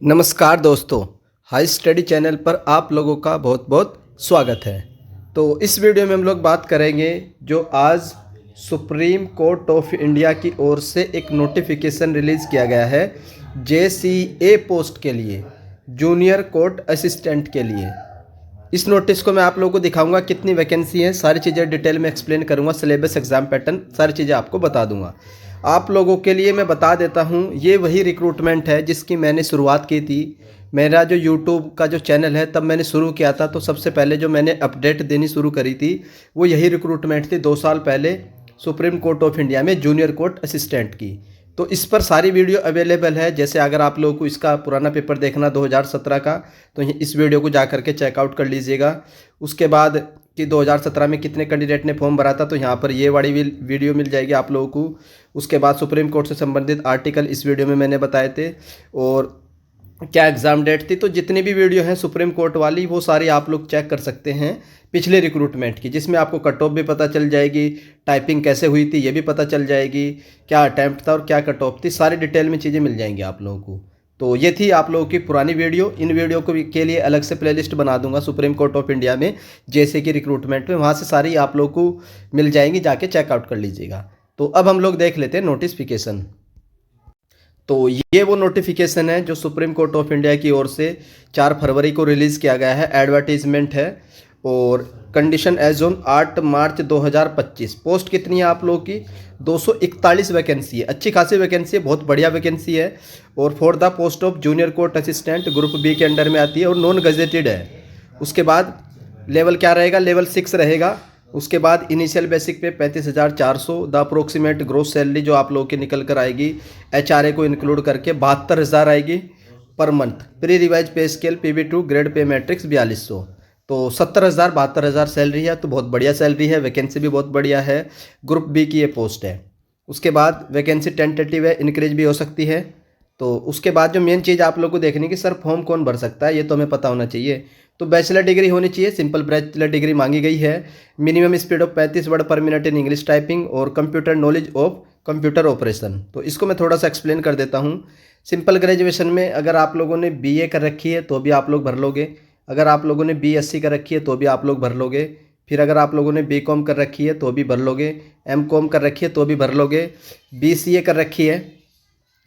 नमस्कार दोस्तों, high study channel पर आप लोगों का बहुत बहुत स्वागत है। तो इस वीडियो में हम लोग बात करेंगे जो आज सुप्रीम कोर्ट ऑफ इंडिया की ओर से एक नोटिफिकेशन रिलीज़ किया गया है JCA पोस्ट के लिए, जूनियर कोर्ट असिस्टेंट के लिए। इस नोटिस को मैं आप लोगों को दिखाऊंगा कितनी वैकेंसी है, सारी चीज़ें डिटेल में एक्सप्लेन करूंगा, सिलेबस, एग्ज़ाम पैटर्न, सारी चीज़ें आपको बता दूंगा। आप लोगों के लिए मैं बता देता हूं, ये वही रिक्रूटमेंट है जिसकी मैंने शुरुआत की थी। मेरा जो यूट्यूब का जो चैनल है तब मैंने शुरू किया था, तो सबसे पहले जो मैंने अपडेट देनी शुरू करी थी वो यही रिक्रूटमेंट थी 2 साल पहले सुप्रीम कोर्ट ऑफ इंडिया में जूनियर कोर्ट असिस्टेंट की। तो इस पर सारी वीडियो अवेलेबल है। जैसे अगर आप लोगों को इसका पुराना पेपर देखना 2017 का, तो इस वीडियो को जा करके चेकआउट कर लीजिएगा। उसके बाद कि 2017 में कितने कैंडिडेट ने फॉर्म भरा था, तो यहाँ पर ये वाली वीडियो मिल जाएगी आप लोगों को। उसके बाद सुप्रीम कोर्ट से संबंधित आर्टिकल इस वीडियो में मैंने बताए थे, और क्या एग्ज़ाम डेट थी। तो जितनी भी वीडियो हैं सुप्रीम कोर्ट वाली वो सारी आप लोग चेक कर सकते हैं पिछले रिक्रूटमेंट की, जिसमें आपको कट ऑफ भी पता चल जाएगी, टाइपिंग कैसे हुई थी ये भी पता चल जाएगी, क्या अटैम्प्ट था और क्या कट ऑफ थी, सारी डिटेल में चीज़ें मिल जाएंगी आप लोगों को। तो ये थी आप लोगों की पुरानी वीडियो। इन वीडियो को के लिए अलग से प्लेलिस्ट बना दूंगा सुप्रीम कोर्ट ऑफ इंडिया में, जैसे कि रिक्रूटमेंट में, वहाँ से सारी आप लोगों को मिल जाएंगी, जाके चेकआउट कर लीजिएगा। तो अब हम लोग देख लेते हैं नोटिफिकेशन। तो ये वो नोटिफिकेशन है जो सुप्रीम कोर्ट ऑफ इंडिया की ओर से 4 फरवरी को रिलीज़ किया गया है। एडवर्टीजमेंट है और condition age on 8 March 2025। Post कितनी है आप लोगों की? 241 वैकेंसी है। अच्छी खासी वैकेंसी है, बहुत बढ़िया वैकेंसी है। और for the post of junior court assistant group B के अंडर में आती है और नॉन गजेटेड है। उसके बाद लेवल क्या रहेगा? लेवल 6 रहेगा। उसके बाद इनिशियल बेसिक पे 35,400, द अप्रोक्सीमेट ग्रोस सैलरी जो आप लोगों की निकल कर आएगी HRA को इंक्लूड करके 72,000 आएगी पर मंथ। प्री रिवाइज पे scale PB2 grade pay matrix 4200। तो 70,000 72,000 सैलरी है, तो बहुत बढ़िया सैलरी है। वैकेंसी भी बहुत बढ़िया है। ग्रुप बी की ये पोस्ट है। उसके बाद वैकेंसी टेंटेटिव है, इंक्रीज भी हो सकती है। तो उसके बाद जो मेन चीज़ आप लोग को देखनी कि सर फॉर्म कौन भर सकता है, ये तो हमें पता होना चाहिए। तो बैचलर डिग्री होनी चाहिए, सिंपल बैचलर डिग्री मांगी गई है। Minimum speed of 35 word per minute in English typing और computer knowledge of computer operation. तो इसको मैं थोड़ा सा एक्सप्लेन कर देता हूँ। सिंपल ग्रेजुएशन में अगर आप लोगों ने BA कर रखी है तो भी आप लोग भर लोगे। अगर आप लोगों ने BSc कर रखी है तो भी आप लोग भर लोगे। फिर अगर आप लोगों ने BCom कर रखी है तो भी भर लोगे। MCom कर रखी है तो भी भर लोगे। BCA कर रखी है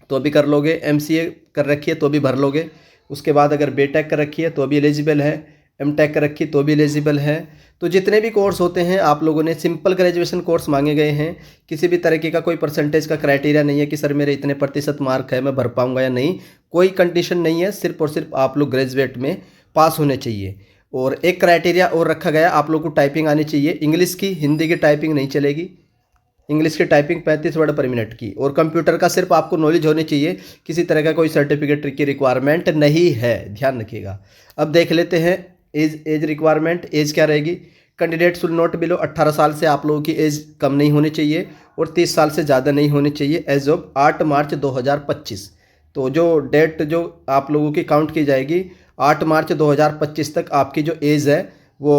तो भी कर लोगे। MCA कर रखी है तो भी भर लोगे। उसके बाद अगर BTech कर रखी है तो भी एलिजिबल है। MTech कर रखी तो भी एलिजिबल है। तो जितने भी कोर्स होते हैं आप लोगों ने सिंपल ग्रेजुएशन कोर्स मांगे गए हैं। किसी भी तरीके का कोई परसेंटेज का क्राइटेरिया नहीं है कि सर मेरे इतने प्रतिशत मार्क है मैं भर पाऊंगा या नहीं, कोई कंडीशन नहीं है। सिर्फ और सिर्फ आप लोग ग्रेजुएट में पास होने चाहिए। और एक क्राइटेरिया और रखा गया, आप लोग को टाइपिंग आनी चाहिए इंग्लिश की, हिंदी की टाइपिंग नहीं चलेगी। इंग्लिश की टाइपिंग 35 वर्ड पर मिनट की। और कंप्यूटर का सिर्फ आपको नॉलेज होनी चाहिए, किसी तरह का कोई सर्टिफिकेट की रिक्वायरमेंट नहीं है, ध्यान रखिएगा। अब देख लेते हैं एज रिक्वायरमेंट। एज क्या रहेगी? कैंडिडेट शुड नॉट बिलो 18 साल से आप लोगों की एज कम नहीं होनी चाहिए और 30 साल से ज़्यादा नहीं होनी चाहिए एज ऑफ 8 मार्च 2025। तो जो डेट जो आप लोगों की काउंट की जाएगी 8 मार्च 2025 तक आपकी जो एज है वो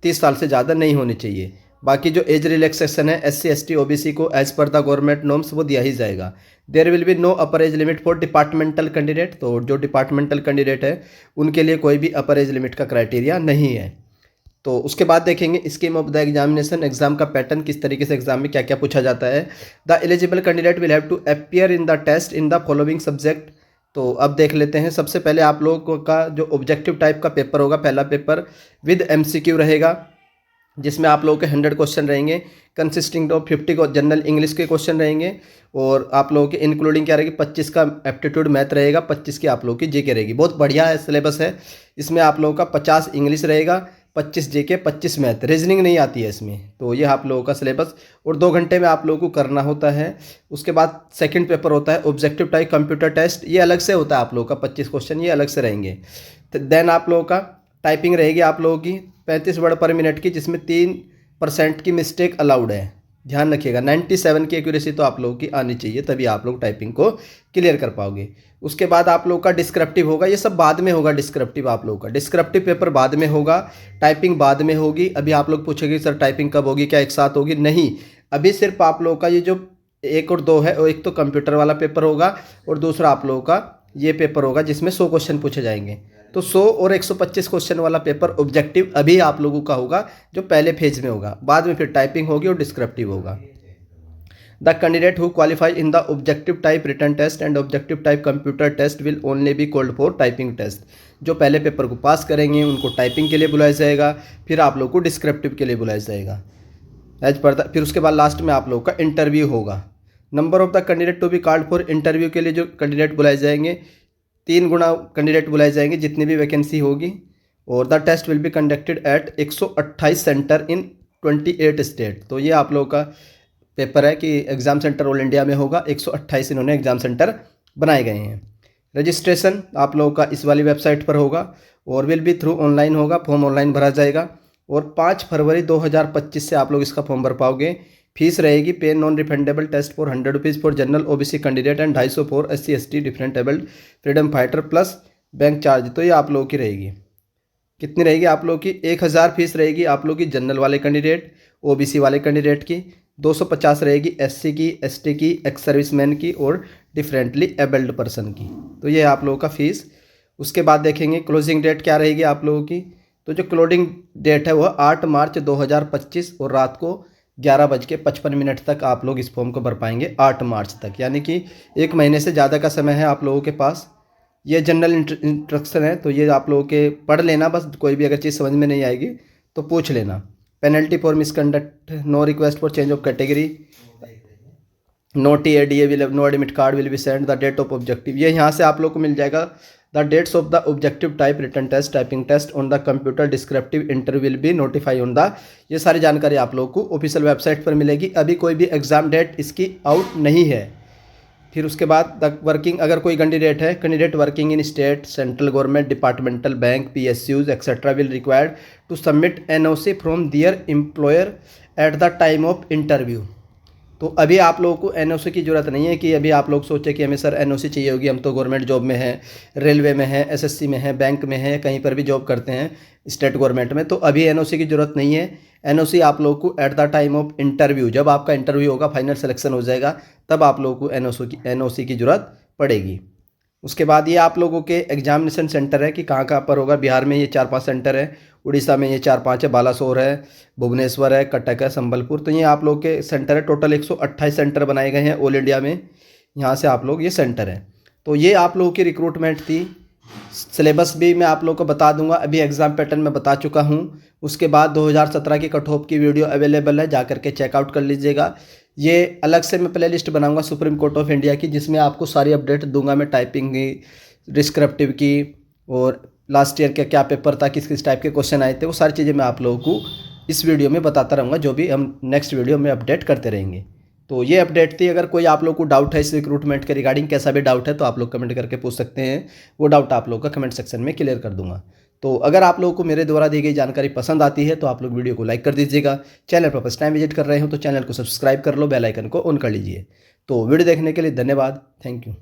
30 साल से ज़्यादा नहीं होनी चाहिए। बाकी जो एज रिलैक्सेशन है SC ST OBC को एज पर द गवर्नमेंट नॉर्म्स वो दिया ही जाएगा। There will be no upper age limit for departmental candidate. तो जो डिपार्टमेंटल कैंडिडेट है उनके लिए कोई भी अपर एज लिमिट का क्राइटेरिया नहीं है। तो उसके बाद देखेंगे scheme of the examination, exam का पैटर्न, किस तरीके से एग्जाम में क्या क्या पूछा जाता है। The eligible candidate will have to appear in the test in the following subject. तो अब देख लेते हैं। सबसे पहले आप लोगों का जो ऑब्जेक्टिव टाइप का पेपर होगा, पहला पेपर विद MCQ रहेगा, जिसमें आप लोगों के 100 क्वेश्चन रहेंगे, कंसिस्टिंग ऑफ 50 को जनरल इंग्लिश के क्वेश्चन रहेंगे। और आप लोगों के इंक्लूडिंग क्या रहेगी? 25 का एप्टीट्यूड मैथ रहेगा, 25 की आप लोगों की GK रहेगी। बहुत बढ़िया है सिलेबस है। इसमें आप लोगों का 50 इंग्लिश रहेगा, 25 GK, 25 मैथ। रीजनिंग नहीं आती है इसमें। तो ये आप लोगों का सिलेबस, और 2 घंटे में आप लोगों को करना होता है। उसके बाद सेकंड पेपर होता है ऑब्जेक्टिव टाइप कंप्यूटर टेस्ट, ये अलग से होता है आप लोगों का। 25 क्वेश्चन ये अलग से रहेंगे। देन आप लोगों का टाइपिंग रहेगी आप लोगों की 35 वर्ड पर मिनट की, जिसमें 3% की मिस्टेक अलाउड है, ध्यान रखिएगा। 97 की एक्यूरेसी तो आप लोगों की आनी चाहिए, तभी आप लोग टाइपिंग को क्लियर कर पाओगे। उसके बाद आप लोगों का डिस्क्रिप्टिव होगा, ये सब बाद में होगा। डिस्क्रिप्टिव आप लोगों का डिस्क्रिप्टिव पेपर बाद में होगा, टाइपिंग बाद में होगी। अभी आप लोग पूछेंगे सर टाइपिंग कब होगी, क्या एक साथ होगी? नहीं, अभी सिर्फ आप लोगों का ये जो 1 और 2 है, और एक तो कंप्यूटर वाला पेपर होगा और दूसरा आप लोगों का ये पेपर होगा जिसमें 100 क्वेश्चन पूछे जाएंगे। तो 100 और 125 क्वेश्चन वाला पेपर ऑब्जेक्टिव अभी आप लोगों का होगा, जो पहले फेज में होगा। बाद में फिर टाइपिंग होगी और डिस्क्रिप्टिव होगा। The candidate who qualify in the objective type written test and objective type computer test will only be called for typing test. जो पहले पेपर को पास करेंगे उनको टाइपिंग के लिए बुलाया जाएगा, फिर आप लोग को डिस्क्रिप्टिव के लिए बुलाया जाएगा एज पर द। फिर उसके बाद लास्ट में आप लोग का इंटरव्यू होगा। Number of the candidate to be called for interview के लिए जो कैंडिडेट बुलाए जाएंगे 3 गुना कैंडिडेट बुलाए जाएंगे जितनी भी वैकेंसी होगी। और the test will be conducted at 128 centre in 28 state. तो ये आप लोगों का पेपर है कि एग्ज़ाम सेंटर ऑल इंडिया में होगा। 128 इन्होंने एग्ज़ाम सेंटर बनाए गए हैं। रजिस्ट्रेशन आप लोगों का इस वाली वेबसाइट पर होगा और विल बी थ्रू ऑनलाइन होगा। फॉर्म ऑनलाइन भरा जाएगा और 5 फरवरी 2025 से आप लोग इसका फॉर्म भर पाओगे। फीस रहेगी पे non refundable test for 100 rupees for general OBC candidate and 250 for SC ST different abled freedom fighter plus bank charge. तो ये आप लोगों की रहेगी। कितनी रहेगी आप लोगों की? 1000 फीस रहेगी आप लोगों की जनरल वाले कैंडिडेट OBC वाले कैंडिडेट की। 250 रहेगी SC की, ST की, एक्स सर्विसमैन की और डिफरेंटली एबल्ड पर्सन की। तो ये आप लोगों का फीस। उसके बाद देखेंगे क्लोजिंग डेट क्या रहेगी आप लोगों की। तो जो क्लोजिंग डेट है वह 8 मार्च 2025 और रात को 11:55 तक आप लोग इस फॉर्म को भर पाएंगे। 8 मार्च तक, यानी कि 1 महीने से ज़्यादा का समय है आप लोगों के पास। ये जनरल इंस्ट्रक्शन है तो ये आप लोगों के पढ़ लेना बस। कोई भी अगर चीज़ समझ में नहीं आएगी तो पूछ लेना। Penalty for misconduct, no request for change of category, no TADA will, no admit card will be send, the date of objective. ये यहाँ से आप लोग को मिल जाएगा। The dates of the objective type written test typing test on the computer descriptive interview will be notify on the. ये सारी जानकारी आप लोग को ऑफिशियल वेबसाइट पर मिलेगी। अभी कोई भी एग्जाम डेट इसकी आउट नहीं है। फिर उसके बाद द वर्किंग, अगर कोई कैंडिडेट है, candidate working in state, central government, departmental, bank, PSUs etcetera will required to submit NOC from their employer at the time of interview. तो अभी आप लोगों को NOC की ज़रूरत नहीं है कि अभी आप लोग सोचे कि हमें सर NOC चाहिए होगी, हम तो गवर्नमेंट जॉब में हैं, रेलवे में हैं, SSC में हैं, बैंक में हैं, कहीं पर भी जॉब करते हैं स्टेट गवर्नमेंट में, तो अभी NOC की ज़रूरत नहीं है। NOC आप लोग को eight the time of interview, जब आपका इंटरव्यू होगा, फाइनल सिलेक्शन हो जाएगा, तब आप लोगों को NOC की ज़रूरत पड़ेगी। उसके बाद ये आप लोगों के एग्जामिनेशन सेंटर है कि कहाँ कहाँ पर होगा। बिहार में ये 4-5 सेंटर है, उड़ीसा में ये 4-5 है, बालासोर है, भुवनेश्वर है, कटक है, संबलपुर। तो ये आप लोग के सेंटर है। टोटल 128 सेंटर बनाए गए हैं ऑल इंडिया में। यहाँ से आप लोग, ये सेंटर है। तो ये आप लोगों की रिक्रूटमेंट थी। सिलेबस भी मैं आप लोगों को बता दूंगा, अभी एग्ज़ाम पैटर्न में बता चुका हूँ। उसके बाद 2017 की कट ऑफ की वीडियो अवेलेबल है, जा करके चेकआउट कर लीजिएगा। ये अलग से मैं प्ले लिस्ट बनाऊँगा सुप्रीम कोर्ट ऑफ इंडिया की, जिसमें आपको सारी अपडेट दूंगा मैं, टाइपिंग की, डिस्क्रिप्टिव की, और लास्ट ईयर का क्या पेपर था, किस किस टाइप के क्वेश्चन आए थे, वो सारी चीज़ें मैं आप लोगों को इस वीडियो में बताता रहूँगा, जो भी हम नेक्स्ट वीडियो में अपडेट करते रहेंगे। तो ये अपडेट थी। अगर कोई आप लोग को डाउट है इस रिक्रूटमेंट के रिगार्डिंग, कैसा भी डाउट है, तो आप लोग कमेंट करके पूछ सकते हैं। वो डाउट आप लोग का कमेंट सेक्शन में क्लियर कर दूंगा। तो अगर आप लोगों को मेरे द्वारा दी गई जानकारी पसंद आती है तो आप लोग वीडियो को लाइक कर दीजिएगा। चैनल पर फर्स्ट टाइम विजिट कर रहे हो तो चैनल को सब्सक्राइब कर लो, बेल आइकन को ऑन कर लीजिए। तो वीडियो देखने के लिए धन्यवाद। Thank you.